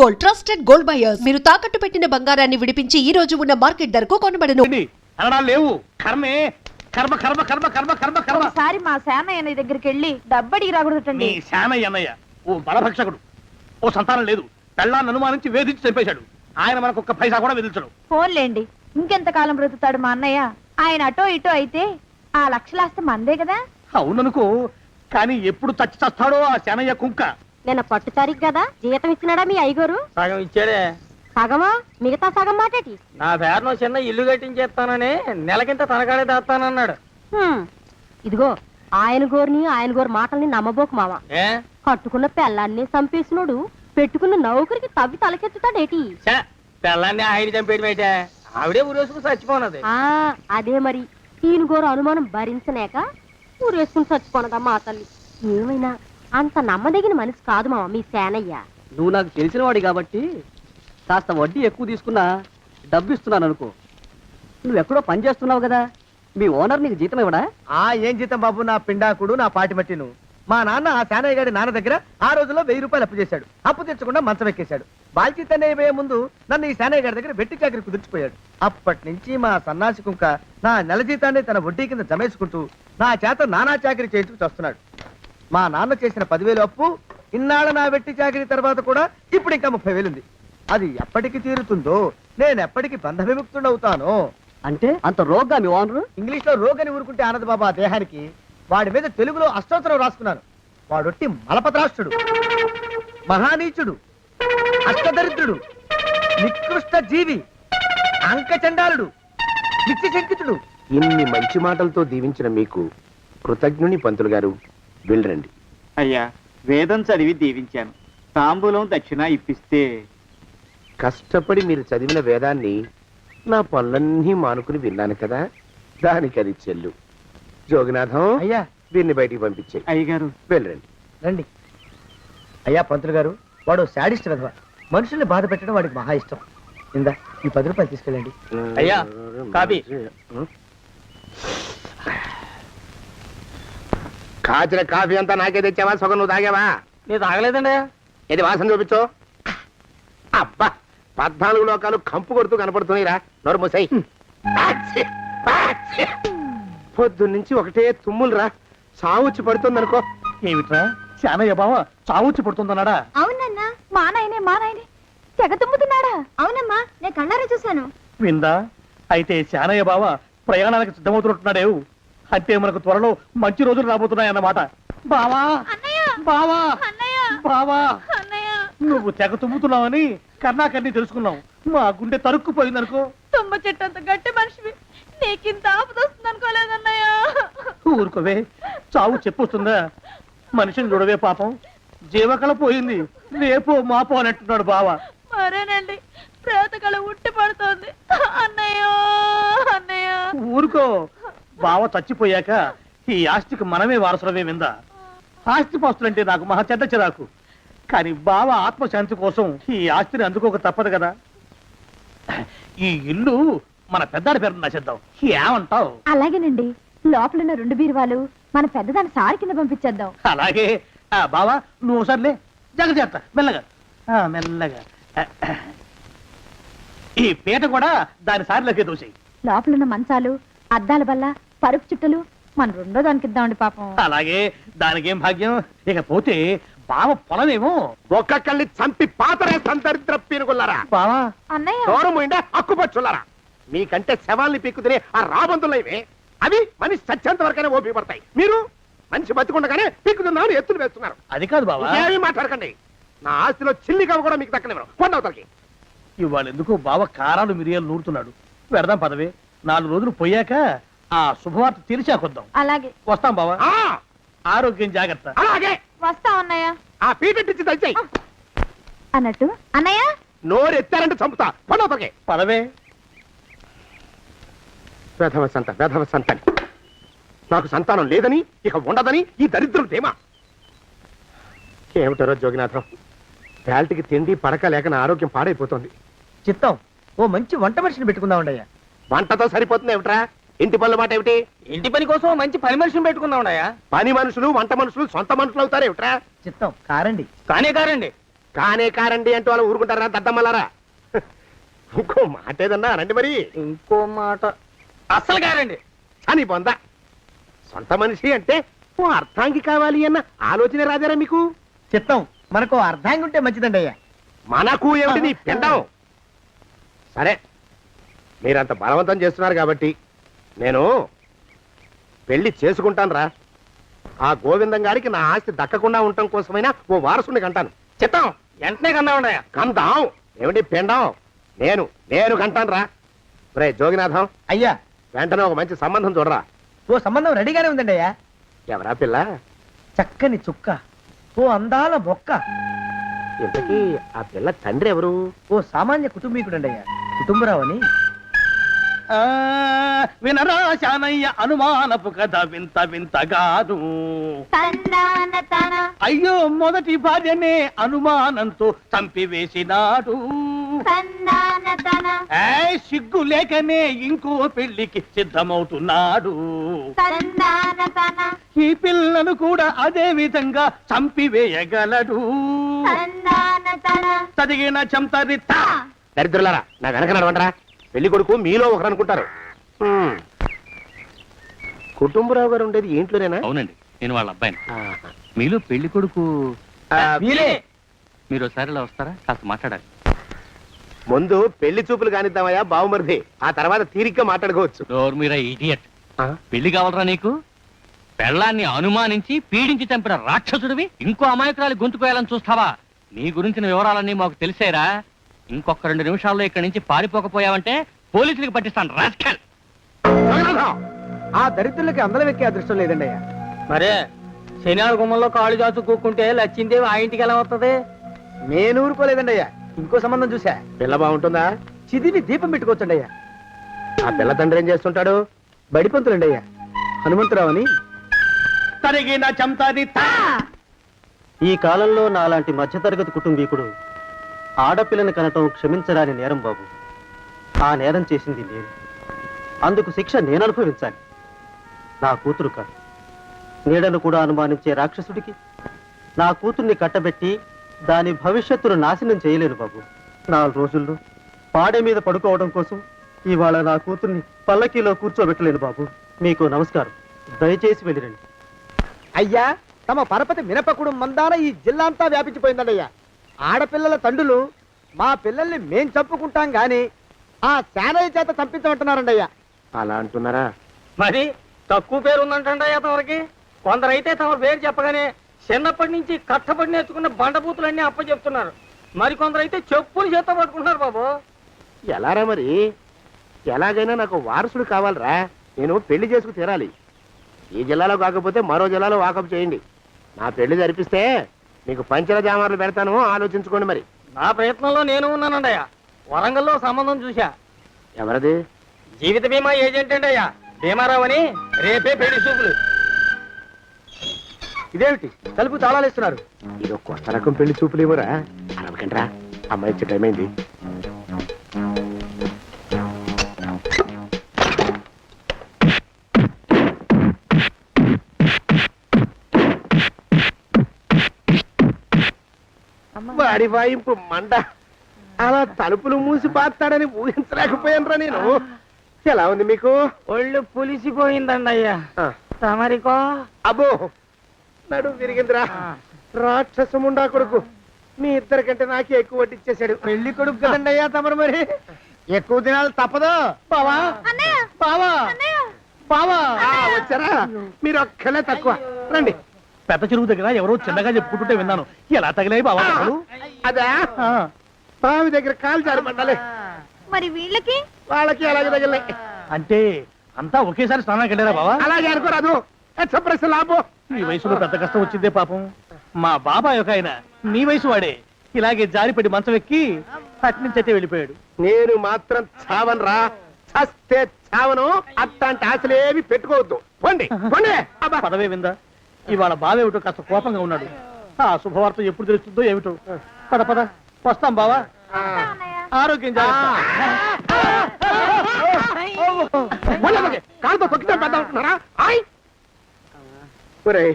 Gold, trusted gold buyers. మీరు తాకట్టు పెట్టిన బంగారాన్ని విడిపించి ఈ రోజు ఉన్న మార్కెట్ ధరకు కొనబడను. లేవు కర్మే కర్మ కర్మ కర్మ కర్మ కర్మ కర్మ. ఒకసారి మా శానయ్య దగ్గరికి వెళ్ళి డబ్బడికి రాకూడదండి. శానయ్య అన్నయ్య ఓ బలభక్షకుడు, ఓ సంతానం లేదు, పెళ్ళాన్ని అనుమానించి వేధించి చంపేశాడు. ఆయన మనకు ఒక్క పైసా కూడా విధించడు. ఫోన్లేండి, ఇంకెంత కాలం బ్రతుకుతాడు మా అన్నయ్య? ఆయన అటో ఇటో అయితే ఆ లక్షలాస్తి మందే కదా. అవుననుకో, కానీ ఎప్పుడు చచ్చి చస్తాడో ఆ శానయ్య కుంక. నేను పట్టు తారీఖు కదా, జీతం ఇచ్చినాడా మీ అయ్యగారు? సగం ఇచ్చాడే. సగమా? మిగతా సగం మాటేటి? నా పేరును చిన్న ఇల్లు కట్టించేస్తానని నెలకింత తనకాడే దాస్తానన్నాడు. ఇదిగో ఆయన గోరు మాటల్ని నమ్మబోకు మావా. కట్టుకున్న పెళ్ళాన్ని చంపేసినోడు పెట్టుకున్న నౌకరికి తవ్వి తలకెత్తుతాడేటి? పెళ్ళాన్ని ఆయన చంపేయడం అయితే ఆవిడే ఊరేసుకుని చచ్చిపోనది. అదే మరి, ఈయన గోరు అనుమానం భరించలేక ఊరేసుకుని చచ్చిపోనదా మా తల్లి. ఏమైనా అంత నమ్మదగిన మనిషి కాదు మావా మీ శానయ్య. నువ్వు నాకు తెలిసిన వాడి కాబట్టి కాస్త వడ్డీ ఎక్కువ తీసుకున్నా డబ్బు ఇస్తున్నాను అనుకో. నువ్వెక్కడో పని చేస్తున్నావు కదా, మీ ఓనర్ నీకు జీతం ఇవ్వడా? ఏం జీతం బాబు, నా పిండాకుడు నా పాటి మట్టిను. మా నాన్న ఆ శానయ్య గారి నాన్న దగ్గర ఆ రోజుల్లో 1000 రూపాయలు అప్పు చేశాడు. అప్పు తెచ్చకుండా మంచం ఎక్కేశాడు. బాల్చితనే అయిపోయే ముందు నన్ను ఈ శానయ్య గారి దగ్గర వెట్టి చాకరీ కుదిర్చిపోయాడు. అప్పటి నుంచి మా సన్నాసి కుంక నా నెల జీతాన్ని తన వడ్డీ కింద జమేసుకుంటూ నా చేత నానా చాకరీ చేయించుకు వస్తున్నాడు. మా నాన్న చేసిన 10,000 అప్పు ఇన్నాళ్ళ నా వెట్టి చాకరీ తర్వాత కూడా ఇప్పుడు ఇంకా 30,000 ఉంది. అది ఎప్పటికి తీరుతుందో, నేను ఎప్పటికి బంధ విముక్తుడవుతానో. అంటే అంత రోగ్గా మీ ఓనరు? ఇంగ్లీష్ లో రోగని ఊరుకుంటే ఆనంద్ బాబా దేహానికి. వాడి మీద తెలుగులో అష్టోత్తరం రాసుకున్నాను. వాడొట్టి మలపత్రాష్ట్రుడు, మహానీచుడు, అష్టదరిద్రుడు, నికృష్ట జీవి, అంకచండాలుడు, నిత్యశంకితుడు. ఇన్ని మంచి మాటలతో దీవించిన మీకు కృతజ్ఞుని పంతులు గారు. వెళ్ళరండి. అయ్యా, వేదం చదివి దీవించాను, తాంబూలం దక్షిణ ఇప్పిస్తే. కష్టపడి మీరు చదివిన వేదాన్ని నా పనులన్నీ మానుకుని విన్నాను కదా, దానికి అది చెల్లు. జోగినాథం, అయ్యా వీరిని బయటికి పంపించేయి. అయ్యగారు వెళ్ళరండి. రండి. అయ్యా పంతులు గారు, వాడు శాడిస్ట్ విధవ. మనుషుల్ని బాధ పెట్టడం వాడికి మహా ఇష్టం. ఇందా ఈ 10 రూపాయలు తీసుకెళ్ళండి. అయ్యా, కాపీ. కాచిన కాఫీ అంతా నాకే తెచ్చావా? సగం నువ్వు తాగావా? నేను తాగలేదండి. ఇది వాసన చూపించు. అబ్బా, 14 లోకాలు కంపు కొడుతూ కనపడుతున్నాయిరా. నోరు మూసాయి. పొద్దున్నుంచి ఒకటే తుమ్ములురా. సావుచ్చి పడుతుంది అనుకో. ఏమిట్రా శానయ్య బావ చావుచ్చి పడుతుందన్నాడా? అవునన్నా, మా నాయనే తెగ తుమ్ముతున్నాడా? అవునమ్మా, నేను కళ్ళారా చూశాను. విందా? అయితే శానయ్య బావ ప్రయాణానికి సిద్ధమవుతున్నట్టున్నాడేవు. అంటే మనకు త్వరలో మంచి రోజులు రాబోతున్నాయన్నమాట. బావా బావా బావా, నువ్వు తెగ తుమ్ముతున్నావని కర్ణాకర్ణి తెలుసుకున్నావు. మా గుండె తరుక్కుపోయిందనుకో. తుమ్మ చెట్టు అంత గట్టి మనిషివి, నీకింత ఆపదొస్తుంది అనుకోలేదన్నయ్య. ఊరుకోవే, చావు చెప్పొస్తుందా? మనిషిని చూడవే పాపం, జీవకళ పోయింది. రేపో మాపో అని అంటున్నాడు బావ. మరేనండి, ప్రేతకళ ఉట్టి పడుతోంది అన్నయ్య. ఊరుకో, బావ చచ్చిపోయాక ఈ ఆస్తికి మనమే వారసులమే. విందా? ఆస్తి పాస్తులంటే నాకు మహా చెడ్డ చిరాకు. కానీ బావ ఆత్మశాంతి కోసం ఈ ఆస్తిని అందుకోక తప్పదు కదా. ఈ ఇల్లు మన పెద్దాడి పేరు నచ్చేద్దాం. ఏమంటావు? అలాగేనండి, లోపలున్న 2 బీరువాలు మన పెద్దదాన్ని సారి కింద పంపించేద్దాం. అలాగే. బావా నువ్వు సర్లే, జాగ్రత్త, మెల్లగా మెల్లగా. ఈ పీట కూడా దాని సారిలోకి దూసేయి. లోపలున్న మంచాలు, అద్దాల బల్ల, పరుపు చుట్టలు మన 2వ దానికి ఇద్దామండి పాపం. అలాగే, దానికేం భాగ్యం. ఇకపోతే బావ పొలమేమో ఒక్కొక్కళ్ళని చంపి పాతరే సంతరిద్ర పీనుకున్నారా. బావా అన్నయ్య, దూరం పోయిందా అక్కుపచ్చులారా. మీకంటే శవాల్ని పీక్కుతినే ఆ రాబందులైవే, అవి మనిషి చచ్చేంత వరకనే ఓపి పడతాయి. మీరు మనిషి బతికుండగానే పీక్కుతున్నామని ఎత్తులు వేస్తున్నారు. అది కాదు బావా, ఏమీ మాట్లాడకండి. నా ఆస్తిలో చిల్లికవ కూడా మీకు దక్కనివ్వరు. కొండవతలకి. ఇవాళ ఎందుకు బావ కారాలు మిరియాలు నూరుతున్నాడు. పెడదాం పదవే, 4 రోజులు పోయాక ఆ శుభవార్త తీర్చాకొద్దాం. అలాగే వస్తాం బావా. ఆరోగ్యం జాగ్రత్త. అలాగే వస్తా అన్నయ్య. ఆ పీటెట్టించి దయచేయి. అన్నట్టు అన్నయ్య, నోరు ఎత్తారంటే చంపుతా. కొండవతలకి పదవే. వేధవ సంతానం. నాకు సంతానం లేదని, ఇక ఉండదని ఈ దరిద్రులు ధీమా. ఏమిటారో జోగినాథం, వేల్టికి తిండి పడక లేక నా ఆరోగ్యం పాడైపోతుంది. చిత్తం, ఓ మంచి వంట మనిషిని పెట్టుకుందామండి అయ్యా. వంటతో సరిపోతుంది ఏమిట్రా? ఇంటి పనుల మాట ఏమిటి? ఇంటి పని కోసం మంచి పని మనిషిని పెట్టుకున్నామయ్యా. పని మనుషులు వంట మనుషులు సొంత మనుషులు అవుతారు ఏమిట్రా? చిత్తం, కారండి. కానే కారండి. కానే కారండి అంటూ వాళ్ళు ఊరుకుంటారా దద్దమ్మలారా? ఇంకో మాట ఏదన్నా రండి మరి. ఇంకో మాట అస్సలు కారండి. అని పొందా సొంత మనిషి అంటే ఓ అర్థాంగి కావాలి అన్న ఆలోచన రాజారా మీకు? చిత్తం మనకు అర్ధాంగి ఉంటే మంచిదండి అయ్యా. మనకు ఏమిటి నీ పిండం? సరే మీరంత బలవంతం చేస్తున్నారు కాబట్టి నేను పెళ్లి చేసుకుంటాను రా. ఆ గోవిందం గారికి నా ఆస్తి దక్కకుండా ఉండటం కోసమైనా ఓ వారసుని కంటాను. చిత్తం వెంటనే కన్నా ఉండయా. కందాం ఏమిటి పిండం? నేను కంటాను రా. రే జోగినాథం, అయ్యా వెంటనే ఒక మంచి సంబంధం చూడరా. ఓ సంబంధం రెడీగానే ఉందండి అయ్యా. ఎవరా పిల్ల? చక్కని చుక్క, ఓ అందాల మొక్క, ఇంతకీ ఆ పిల్ల తండ్రి ఎవరు? ఓ సామాన్య కుటుంబీకుడండి అయ్యా. కుటుంబరావు అని. వినరా శానయ్య అనుమానపు కథ వింత వింతగాను. అయ్యో మొదటి భార్యనే అనుమానంతో చంపివేసినాడు. సిగ్గు లేకనే ఇంకో పెళ్లికి సిద్ధమవుతున్నాడు. ఈ పిల్లను కూడా అదే విధంగా చంపివేయగలడు. చదివిన చంతరిత దరిద్రులారా, నా వెనక నడవంటరా. పెళ్లి కొడుకు మీలో ఒకరు అనుకుంటారు. కుటుంబరావు గారు ఉండేది ఏంట్లోనేనా? అవునండి, నేను వాళ్ళ అబ్బాయిని. ఆహా. మీలో పెళ్లి కొడుకు వీలే. మీరు ఒకసారి ఇలా వస్తారా? కాస్త మాట్లాడాలి. ముందు పెళ్లి చూపులు కానిద్దామయ్యా బావుమరిది, ఆ తర్వాత తీరిగ్గా మాట్లాడుకోవచ్చు. డోర్ మీరా ఇడియట్. పెళ్లి కావాలరా నీకు? పెళ్ళాన్ని అనుమానించి పీడించి చంపిన రాక్షసుడివి ఇంకో అమాయకురాలి గొంతుకోయాలని చూస్తావా? నీ గురించిన వివరాలన్నీ మాకు తెలిసేరా. ఇంకొక 2 నిమిషాల్లో ఇక్కడి నుంచి పారిపోకపోయావంటే పోలీసులకు పట్టిస్తాను రాస్కల్. ఆ దరిద్రులకి అందరం ఎక్కే అదృష్టం లేదండి అయ్యా. మరే శనివారం గుమ్మంలో కాళ్ళు చాచు కూకుంటే లచ్చిందేవి ఆ ఇంటికి ఎలా వస్తుంది? నేను ఊరుకోలేదండి అయ్యా. ఇంకో సంబంధం చూసా. పిల్ల బాగుంటుందా? చిదివి దీపం పెట్టుకోవచ్చండి అయ్యా. ఆ పిల్ల తండ్రి ఏం చేస్తుంటాడు? బడిపంతులండి అయ్యా. హనుమంతరావు అని. తరిగిన చంతరిత. ఈ కాలంలో నాలాంటి మధ్యతరగతి కుటుంబీకుడు ఆడపిల్లని కనటం క్షమించరాని నేరం బాబు. ఆ నేరం చేసింది నేను. అందుకు శిక్ష నేను అనుభవించాలి. నా కూతురు కాదు. నీడను కూడా అనుమానించే రాక్షసుడికి నా కూతుర్ని కట్టబెట్టి దాని భవిష్యత్తును నాశనం చేయలేను బాబు. 4 రోజుల్లో పాడే మీద పడుకోవడం కోసం ఇవాళ నా కూతుర్ని పల్లకీలో కూర్చోబెట్టలేను బాబు. మీకు నమస్కారం. దయచేసి వెళ్ళిరండి. అయ్యా, తమ పరపతి మినపకుడు మందాన ఈ జిల్లా అంతా వ్యాపించిపోయిందండి అయ్యా. ఆడపిల్లల తండ్రులు మా పిల్లల్ని మేం చంపుకుంటాం గాని ఆ శానయ్య చేత చంపించమంటున్నారండి అయ్యా. అలా అంటున్నారా? మరి తక్కువ పేరు ఉందంటండి అయ్యా తమరికి. కొందరైతే తమ పేరు చెప్పగానే చిన్నప్పటి నుంచి కట్టబడి నేర్చుకున్న బండబూతులన్నీ అప్పచెప్తున్నారు. మరి కొందరైతే చెప్పులు చేత పట్టుకుంటున్నారు బాబు. ఎలారా మరి? ఎలాగైనా నాకు వారసుడు కావాలరా. నేను పెళ్లి చేసుకు తీరాలి. ఈ జిల్లాలో కాకపోతే మరో జిల్లాలో వాకప్ చేయండి. నా పెళ్లి జరిపిస్తే మీకు పంచల జామార్లు పెడతాను, ఆలోచించుకోండి మరి. నా ప్రయత్నంలో నేను ఉన్నానండి అయ్యా. వరంగల్లో సంబంధం చూశా. ఎవరది? జీవిత బీమా ఏజెంట్ అండి అయ్యా, భీమారావు అని. రేపే పెళ్లి చూపులు. ఇదేమిటి తలుపు తాళాలు ఇస్తున్నారు? ఇది కొత్త రకం పెళ్లి చూపులు ఏమోరా. అరవకండ్రా, అమ్మాయి ఇచ్చే టైం అయింది. వాడి వాయింపు మండ. అలా తలుపులు మూసి పాతాడని ఊహించలేకపోయానురా నేను. ఎలా ఉంది మీకు? ఒళ్ళు పులిసిపోయిందండి అయ్యా. తమరికో? అబ్బో, నడు విరిగిందిరా. రాక్షసముండా కొడుకు మీ ఇద్దరికంటే నాకే ఎక్కువ వడ్డిచ్చేశాడు. పెళ్లి కొడుకు కదండి అయ్యా తమరు. మరి ఎక్కువ దినాలు తప్పదు. బావా బావా బావా వచ్చారా? మీరు ఒక్కలే తక్కువ. రండి. పెద్ద చెరువు దగ్గర ఎవరో చిన్నగా చెప్పుకుంటుంటే విన్నాను. ఎలా తగిలాయి బావా అసలు? అదా బావి దగ్గర కాలు జారి పడ్డాలి. మరి వీళ్ళకి? వాళ్ళకి అలాగే తగిలినాయి. అంటే అంతా ఒకేసారి స్నానానికి వెళ్ళారా బావా? అలాగే అనుకోరాదు. ప్రశ్న లాభం. ఈ వయసులో పెద్ద కష్టం వచ్చిందే పాపం. మా బాబాయ్ ఒక ఆయన నీ వయసు వాడే ఇలాగే జారిపడి మంచం ఎక్కి అట్నుంచి అయితే వెళ్ళిపోయాడు. నేను మాత్రం చావనరా. చస్తే చావను. అట్లాంటి ఆశలేమి పెట్టుకోవద్దు. పోండి పోండి. అబ్బా. పదవే విందా, ఇవాళ బావేమిటో కాస్త కోపంగా ఉన్నాడు. ఆ శుభవార్త ఎప్పుడు తెలుస్తుందో ఏమిటో. పద పద వస్తాం బావా. ఆరోగ్యం జాగ్రత్త. కాలుతో తొక్కితే పెద్ద ఉంటున్నారా? ఒరేయ్,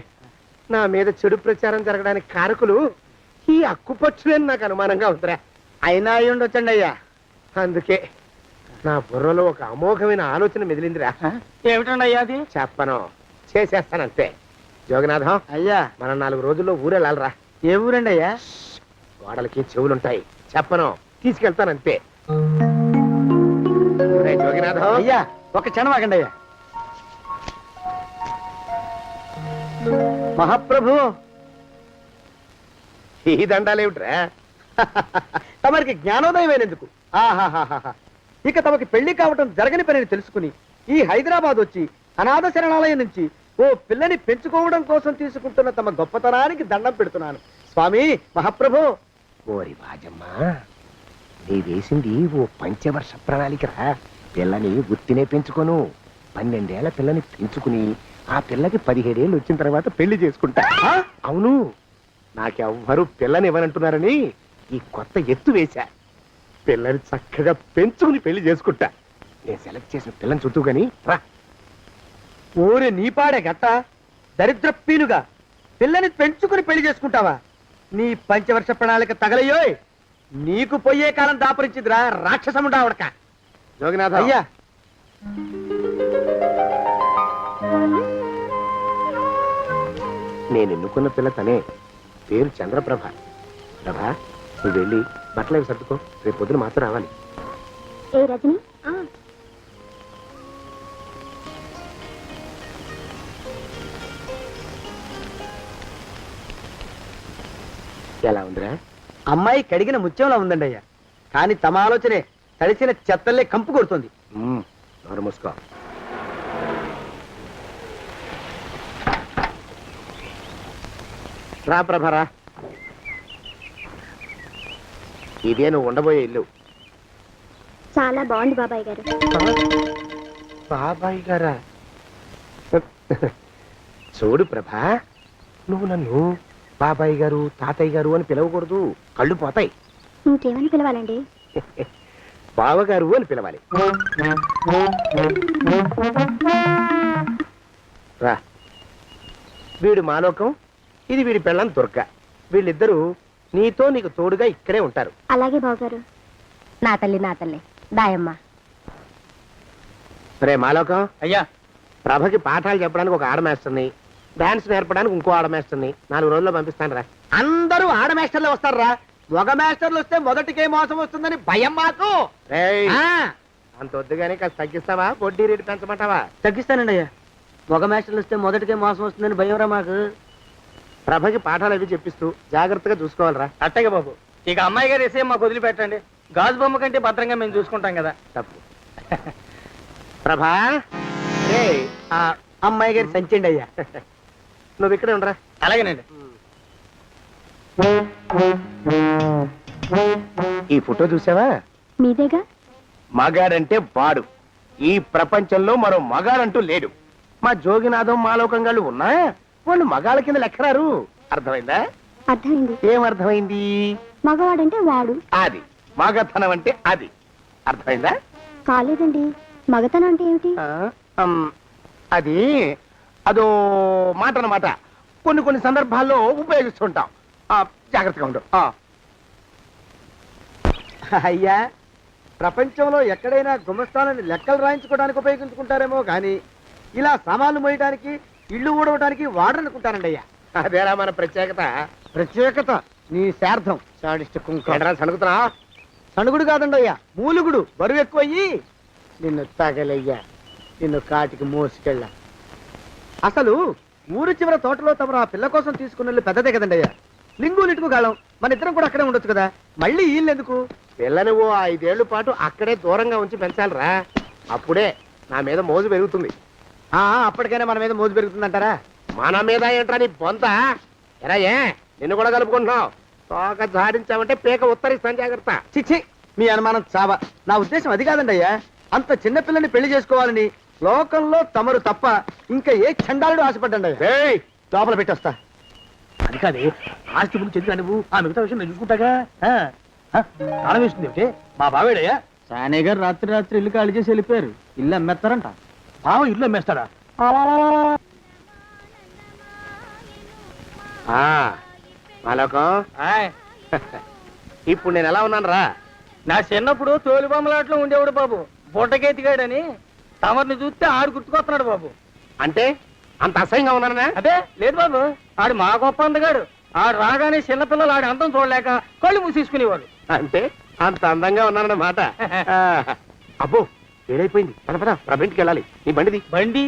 నా మీద చెడు ప్రచారం జరగడానికి కారకులు ఈ అక్కుపచ్చులేని నాకు అనుమానంగా ఉందిరా. అయినా అయి ఉండొచ్చండి అయ్యా. అందుకే నా బుర్రలో ఒక అమోఘమైన ఆలోచన మెదిలిందిరా. ఏమిటండి అయ్యా అది? చెప్పను, చేసేస్తానంతే. జోగినాథం, అయ్యా, మనం 4 రోజుల్లో ఊరెళ్ళాలరా. ఏ ఊరండి అయ్యా? గోడలకి చెవులుంటాయి, చెప్పను, తీసుకెళ్తానంతే. ఒరేయ్ జోగినాథం, అయ్యా ఒక క్షణం ఆగండి అయ్యా. మహాప్రభు, ఈ దండాలేమిట్రా? తమరికి జ్ఞానోదయమైనందుకు ఆహాహాహా. ఇక తమకి పెళ్లి కావటం జరగని పనిని తెలుసుకుని ఈ హైదరాబాద్ వచ్చి అనాథ శరణాలయం నుంచి ఓ పిల్లని పెంచుకోవడం కోసం తీసుకుంటున్న తమ గొప్పతనానికి దండం పెడుతున్నాను స్వామి. మహాప్రభు, ఓరి బాజమ్మ, నీ వేసింది ఓ పంచవర్ష ప్రణాళికరా. పిల్లని గుర్తినే పెంచుకోను, 12 ఏళ్ల పిల్లని పెంచుకుని ఆ పిల్లకి 17 ఏళ్ళు వచ్చిన తర్వాత పెళ్లి చేసుకుంటా. ఆ? అవును, నాకెవ్వరూ పిల్లని ఇవ్వనంటున్నారని ఈ కొత్త ఎత్తు వేశా. పిల్లని చక్కగా పెంచుకుని పెళ్లి చేసుకుంటా. నేను సెలెక్ట్ చేసిన పిల్లని చుట్టూ గాని రా. ఊరి నీపాడే గట్ట దరిద్ర పీనుగా పిల్లని పెంచుకుని పెళ్లి చేసుకుంటావా? నీ పంచవర్ష ప్రణాళిక తగలయ్యోయ్. నీకు పోయే కాలం దాపరించిందిరా రాక్షసముడా ఉడక. జోగినాథ, అయ్యా, నేను ఎన్నుకున్న పిల్ల తనే, పేరు చంద్రప్రభ. ప్రభ, నువ్వు వెళ్ళి బట్టలు అవి సర్దుకో, రేపు పొద్దున మాత్రం రావాలి. ఏ రజని, ఎలా ఉందిరా? అమ్మాయి కడిగిన ముత్యంలా ఉందండి అయ్యా. కానీ తమ ఆలోచనే తడిసిన చెత్తల్లే కంపు కొడుతుంది. నోరు మూసుకో. రా ప్రభరా, ఇదే నువ్వు ఉండబోయే ఇల్లు. చాలా బాగుంది బాబాయ్ గారు. బాబాయ్ గారా? చూడు ప్రభా, నువ్వు నన్ను బాబాయ్ గారు, తాతయ్య గారు అని పిలవకూడదు, కళ్ళు పోతాయి. ఇంకేమని పిలవాలండి? బావగారు అని పిలవాలి. రా, వీడు మాలోకం, ఇది వీడి పెళ్ళం దుర్గ. వీళ్ళిద్దరూ నీతో నీకు తోడుగా ఇక్కడే ఉంటారు. అలాగే బావగారు. నా తల్లి దాయమ్మ. రే మాలోకం, అయ్యా, ప్రభకి పాఠాలు చెప్పడానికి ఒక ఆడమేస్తుంది, డాన్స్ నేర్పడానికి ఇంకో ఆడమేస్తుంది. 4 రోజుల్లో పంపిస్తాను రా. అందరూ ఆడ మాస్టర్లు వస్తారా? మగ మాస్టర్లు వస్తే మొదటికే మోసం వస్తుందని భయం మాకు. రేయ్, ఆ, అంత వద్దుగానే కాస్త తగ్గిస్తావా? వడ్డీ రేటు పెంచమంటావా? తగ్గిస్తానండి అయ్యా. మగ మాస్టర్లు వస్తే మొదటికే మోసం వస్తుందని భయం రా మాకు. ప్రభకి పాఠాలు అవి చెప్పిస్తూ జాగ్రత్తగా చూసుకోవాలరా. అట్టగా బాబు, ఇక అమ్మాయి గారు వేసే మాకు వదిలిపెట్టండి. గాజు బొమ్మ కంటే భద్రంగా మేము చూసుకుంటాం కదా. తప్పు. ప్రభా, రేయ్, ఆ అమ్మాయి గారి సంచండి అయ్యా. నువ్వు ఇక్కడే ఉండరా. అలాగేనండి. ఈ ఫోటో చూసావా? మీదేగా. మగాడంటే వాడు. ఈ ప్రపంచంలో మరో మగాడంటూ లేడు. మా జోగినాథం, మాలోకంగాళ్ళు ఉన్నా వాళ్ళు మగాళ్ళ కింద లెక్కరారు. అర్థమైందా? అర్థమైంది. ఏం అర్థమైంది? మగవాడంటే వాడు. అది మగతనం అంటే అది. అర్థమైందా? కాలేదండి. మగతనం అంటే ఏమిటి? అది అదో మాట అన్నమాట. కొన్ని సందర్భాల్లో ఉపయోగిస్తుంటాం. జాగ్రత్తగా ఉండు. అయ్యా, ప్రపంచంలో ఎక్కడైనా గుమస్థానాన్ని లెక్కలు రాయించుకోవడానికి ఉపయోగించుకుంటారేమో కానీ ఇలా సామాన్లు మోయడానికి, ఇల్లు ఊడవడానికి వాడరనుకుంటానండి అయ్యా. అదేరా మన ప్రత్యేకత. ప్రత్యేకత నీ శార్థం. సాడిస్ట్ కుంక. ఎడరా సణుకుతున్నా? సణుగుడు కాదండి అయ్యా, మూలుగుడు. బరువు ఎక్కువయ్యి నిన్ను తగలయ్యా, నిన్ను కాటికి మోసుకెళ్ళ. అసలు ఊరు చివర తోటలో తమరు ఆ పిల్ల కోసం తీసుకున్న పెద్దదే కదండి అయ్యా. లింగు లిటుకు గాలం. మన ఇద్దరం కూడా అక్కడే ఉండొచ్చు కదా. మళ్ళీ వీళ్ళెందుకు? పిల్లని ఓ 5 ఏళ్ల పాటు అక్కడే దూరంగా ఉంచి పెంచాలిరా. అప్పుడే నా మీద మోజు పెరుగుతుంది. అప్పటికైనా మన మీద మోజు పెరుగుతుందంటారా? మన మీద ఏంట్రా నీ బొంత? ఎరా, ఏ నిన్ను కూడా కలుపుకుంటున్నావు? తోక జాడించావంటే పీక ఉత్తరిస్తాను, జాగ్రత్త. చిచ్చి, మీ అనుమానం చావా. నా ఉద్దేశం అది కాదండి అయ్యా. అంత చిన్న పిల్లని పెళ్లి చేసుకోవాలని లోకంలో తమరు తప్ప ఇంకా ఏ చండాలుడు ఆశపడ్డండి అయ్యా. ఏయ్, లోపల పెట్టొస్తా. అది కాదే, ఆస్తి ముందు చెందుగా నువ్వు ఆ మిగతా విషయం నేను చూసుకుంటాగా. తాళం వేస్తుంది ఏమిటి? మా బావేడయ్యా. సానే గారు రాత్రి ఇల్లు ఖాళీ చేసి వెళ్ళిపోయారు. ఇల్లు అమ్మేస్తారంట. బావ ఇల్లు అమ్మేస్తాడా? మాలోకం ఇప్పుడు నేను ఎలా ఉన్నాను రా? నా చిన్నప్పుడు తోలుబొమ్మలాట్లో ఉండేవాడు బాబు, బుట్టకెత్తిగాడని. తమరిని చూస్తే ఆడు గుర్తుకొస్తున్నాడు బాబు. అంటే అంత అసహ్యంగా ఉన్నానా? అదే లేదు బాబు, ఆడు మా గొప్ప అందగాడు. ఆడు రాగానే చిన్నపిల్లలు ఆడి అందం చూడలేక కళ్ళు మూసేసుకునేవాడు. అంటే అంత అందంగా ఉన్నానన్నమాట. అబ్బో ఏడైపోయింది, పద పద ప్రభింటికి వెళ్ళాలి. నీ బండిది. బండి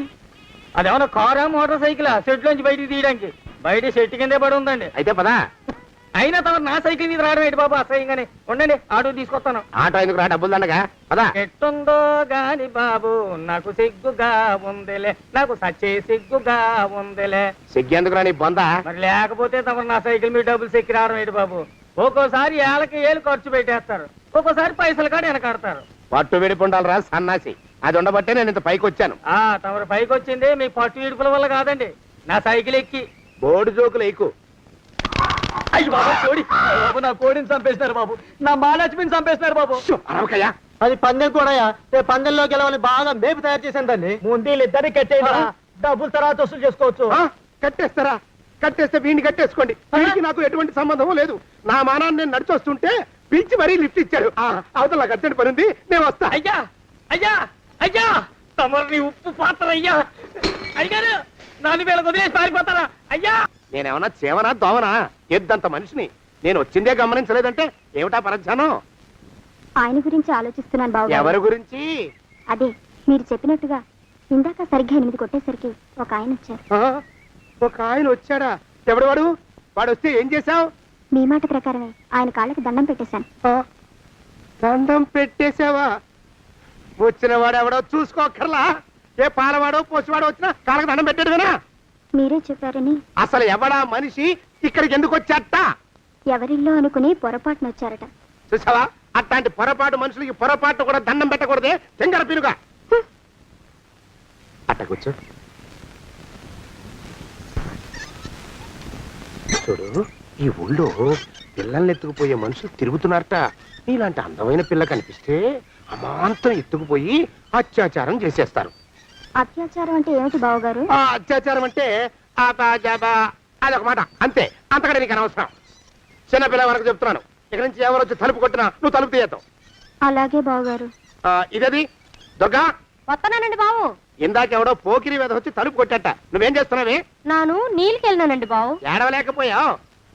అదేమన్నా కారా మోటార్ సైకిలా సెట్ లోంచి బయటికి తీయడానికి? బయట సెట్ కిందే పడి ఉందండి. అయితే పదా. అయినా తమరు నా సైకిల్ మీద రావడం ఏంటి బాబు అసహ్యంగానే. ఉండండి ఆటో తీసుకొస్తాను. ఆటో ఎందుకు రా, డబ్బులు దండగా పదా. ఎట్టుందో గాని బాబు నాకు సిగ్గుగా ఉందిలే, నాకు సచ్చే సిగ్గుగా ఉందిలే. సిగ్గెందుకు రా నీ బొంద? మరి లేకపోతే తమరు నా సైకిల్ మీద డబ్బులు సెక్కి రావడం ఏంటి బాబు? ఒక్కోసారి ఏళ్ళకి ఏళ్ళు ఖర్చు పెట్టేస్తారు, ఒక్కోసారి పైసలు కాడ వెనకాడతారు. పట్టు విడిపుండాలి రా సన్నాసి. అది ఉండబట్టే నేను ఇంత పైకి వచ్చాను. తమరు పైకి వచ్చింది మీ పట్టు ఇడుపుల వల్ల కాదండి, నా సైకిల్ ఎక్కి. బోర్డు జోకులు ఎక్కువ. అయ్యి బాబు కోడి, బాబు నా కోడిని చంపేసినారు బాబు, నా మహాలక్ష్మిని చంపేసినారు బాబు. అరవకయ్యా. అది పందెం కూడా పందెంలో గెలవని బాగా మేపు తయారు చేశాను దాన్ని. ముందు ఇద్దరిని కట్టేయండి, డబ్బులు తర్వాత వసూలు చేసుకోవచ్చు. కట్టేస్తారా? కట్టేస్తే వీడిని కట్టేసుకోండి. వీడికి నాకు ఎటువంటి సంబంధం లేదు. నా మానాన్ని నేను నడిచొస్తుంటే పిలిచి మరీ లిఫ్ట్ ఇచ్చాడు. అవతల నాకు అర్జెంట్ పని ఉంది, నేను వస్తా. అయ్యా అయ్యా అయ్యా, తమరిని ఉప్పు పాత్ర అయ్యా. అయ్యారు నాలుగు వేల వదిలేసి పారిపోతారా అయ్యా? నేనేమన్నా చేవనా దోవనా? ఎద్దంత మనిషిని. నేను వచ్చిందే గమనించలేదంటే ఏమిటా పరధ్యానం? ఆయన గురించి ఆలోచిస్తున్నాను బాబు. ఎవరి గురించి? అదే మీరు చెప్పినట్టుగా ఇందాక సరిగ్గా 8 కొట్టేసరికి ఒక ఆయన వచ్చారు. ఒక ఆయన వచ్చాడా? ఎవడు వాడు? వాడు వస్తే ఏం చేశావు? మీ మాట ప్రకారమే ఆయన కాళ్ళకి దండం పెట్టేశాను. దండం పెట్టేశావా? వచ్చిన వాడు ఎవడో చూసుకోకర్లా. ఏ పాలవాడో పోసివాడో వచ్చినా కాళ్ళకి దండం పెట్టాడువేనా? మీరే చెప్పారని. అసలు ఎవడా మనిషి ఇక్కడికి ఎందుకు వచ్చాట? ఎవరిల్లో అనుకుని పొరపాటున వచ్చారట. చూసావా, అట్లాంటి పొరపాటు మనుషులకి పొరపాటు కూడా దండం పెట్టకూడదే. తెంగర పినుగా అట్ట కూర్చో. చూడు, ఈ ఊళ్ళో పిల్లల్ని ఎత్తుకుపోయే మనుషులు తిరుగుతున్నారట. నీలాంటి అందమైన పిల్ల కనిపిస్తే అమాంతం ఎత్తుకుపోయి అత్యాచారం చేసేస్తారు. అత్యాచారం అంటే ఏమిటి బావగారు? అత్యాచారం అంటే అదొక మాట అంతే, అంతకంటే నీకు అనవసరం. చిన్నపిల్ల వరకు చెప్తున్నాను. ఇక్కడి నుంచి ఎవరు వచ్చి తలుపు కొట్టినా నువ్వు తలుపు తీయతావు. అలాగే బావగారు. ఇదది దుర్గా. వస్తున్నానండి బావు. ఇందాక ఎవడో పోకిరి మీద వచ్చి తలుపు కొట్టట. నువ్వేం చేస్తున్నావే? నాను నీళ్ళకెళ్ళినానండి బావు. ఏడవలేకపోయావు.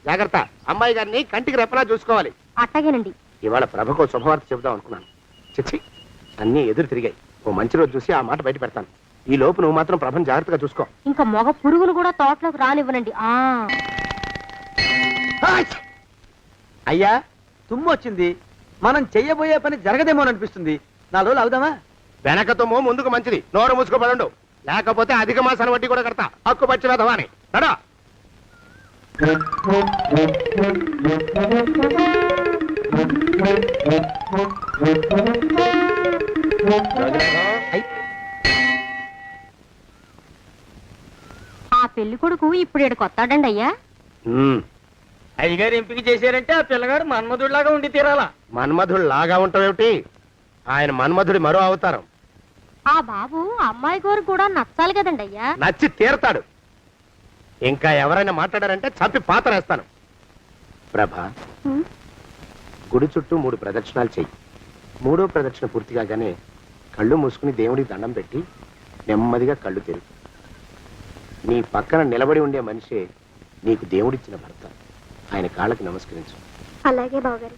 జాగ్రత్త, అమ్మాయి గారిని కంటికి రెప్పలా చూసుకోవాలి. అట్టగేనండి. ఇవాళ ప్రభకు శుభవార్త చెబుదాం అనుకున్నాను. చిచ్చి, అన్నీ ఎదురు తిరిగాయి. ఓ మంచి రోజు చూసి ఆ మాట బయట పెడతాను. ఈ లోపు నువ్వు మాత్రం ప్రభను జాగ్రత్తగా చూసుకో. ఇంకా మగ పురుగులు కూడా తోటలోకి రానివ్వనండి. అయ్యా తుమ్ము వచ్చింది, మనం చెయ్యబోయే పని జరగదేమో అనిపిస్తుంది. 4 రోజులు అవుదామా? వెనకతోమో ముందుకు మంచిది. నోరు మూసుకోబడండు, లేకపోతే అధిక మాసాల వడ్డీ కూడా కడతా. హక్కు పచ్చి వెధవాని నడా. ఆ పెళ్లి కొడుకు ఇప్పుడు ఇక్కడికి వస్తాడండి అయ్యా. అయ్యగారు ఎంపిక చేశారంటే ఆ పిల్లగాడు మన్మధుడిలాగా ఉండి తీరాలా. మన్మధుడు లాగా ఉంటావేమిటి? ఆయన మన్మధుడి మరో అవతారం. ఆ బాబు అమ్మాయి గారు కూడా నచ్చాలి కదండి అయ్యా. నచ్చి తీరతాడు. ఇంకా ఎవరైనా మాట్లాడారంటే చంపి పాతరేస్తాను. ప్రభా, గుడి చుట్టూ 3 ప్రదక్షిణాలు చెయ్యి. 3వ ప్రదక్షిణ పూర్తి కాగానే కళ్ళు మూసుకుని దేవుడికి దండం పెట్టి నెమ్మదిగా కళ్ళు తెరుగు. నీ పక్కన నిలబడి ఉండే మనిషే నీకు దేవుడిచ్చిన భర్త. ఆయన కాళ్ళకి నమస్కరించు. అలాగే బావగారు.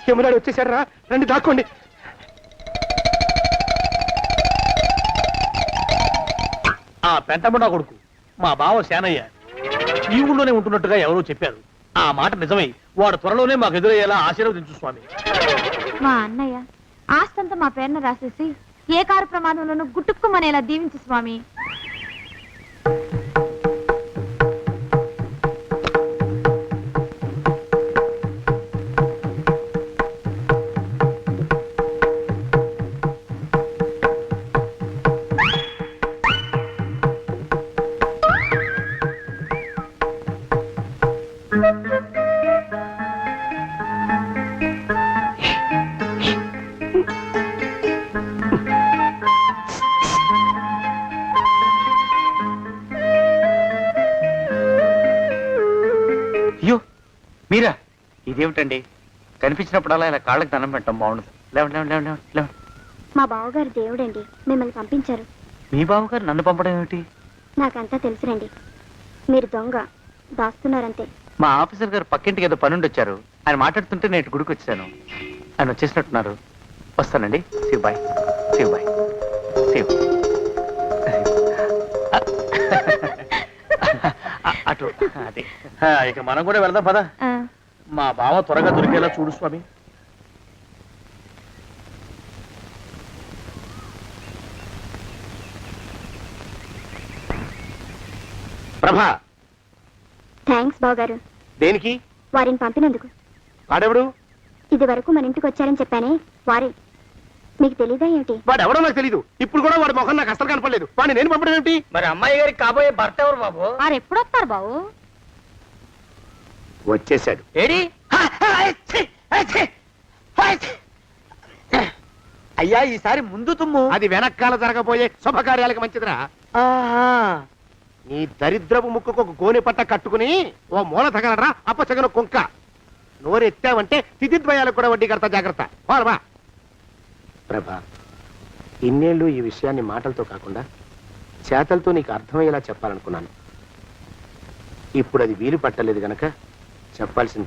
యమునాడు వచ్చేసాడు రా, రండి దాక్కోండి. ఆ పెంటముడా కొడుకు మా బావ శానయ్య ఈ ఊళ్ళోనే ఉంటున్నట్టుగా ఎవరో చెప్పారు. ఆ మాట నిజమై వాడు త్వరలోనే మాకు ఎదురయ్యేలా ఆశీర్వదించు స్వామి. మా అన్నయ్య ఆస్తంతా మా పేరున రాసేసి ఏ కారు ప్రమాదంలోనూ గుట్టుక్కుమనేలా దీవించు స్వామి. మీరా ఇదేమిటండి కనిపించినప్పుడల్లా ఇలా కాళ్ళకి దండం పెట్టడం బాగుండదు. లేవండి లేవండి లేవండి లేవండి లేవండి. మా బావగారు దేవుడండి మిమ్మల్ని పంపించారు. మీ బావగారు నన్ను పంపడం ఏమిటి? నాకంతా తెలుసురండి. మీరు దొంగ దాస్తున్నారంతే. మా ఆఫీసర్ గారు పక్కింటికి ఏదో పనుండి వచ్చారు. ఆయన మాట్లాడుతుంటే నేను గుడికి వచ్చాను. ఆయన వచ్చేసినట్టున్నారు. వస్తానండి. శివ్ బాయ్. శివ్ బాయ్. శివ్. అటు అదే. ఇక మనం కూడా వెళ్దాం పద. మా బావ త్వరగా దొరికేలా చూడు స్వామి. ప్రభా, థ్యాంక్స్ బావగారు దేనికి? వారిని పంపినందుకు. వాడెవడు? ఇది వరకు మన ఇంటికి వచ్చారని చెప్పానే వారే. మీకు తెలీదా ఏమిటి? వాడు ఎవడో నాకు తెలీదు. ఇప్పుడు కూడా వాడి మొహం నాకు అసలు కనపడలేదు. వాడిని నేను పంపడం ఏమిటి? మరి అమ్మాయి గారికి కాబోయే భర్త ఎవరు బాబు? వారు ఎప్పుడు వస్తారు బావు? వచ్చేసాడు. ఏడి? అయ్యా ఈసారి ముందు తుమ్ము. అది వెనకాల జరగబోయే శుభకార్యాలకు మంచిదిరా. నీ దరిద్రపు ముక్కుకు ఒక గోనె పట్ట కట్టుకుని ఓ మూల తగలరా అప్పచగన కుంక. నోరెత్తావంటే తిథిద్వయాలకు కూడా వడ్డీ కడతా. జాగ్రత్త. పోరమా. ప్రభా, ఇన్నేళ్ళు ఈ విషయాన్ని మాటలతో కాకుండా చేతలతో నీకు అర్థమయ్యేలా చెప్పాలనుకున్నాను. ఇప్పుడు అది వీలు పట్టలేదు గనక చెప్పాల్సిన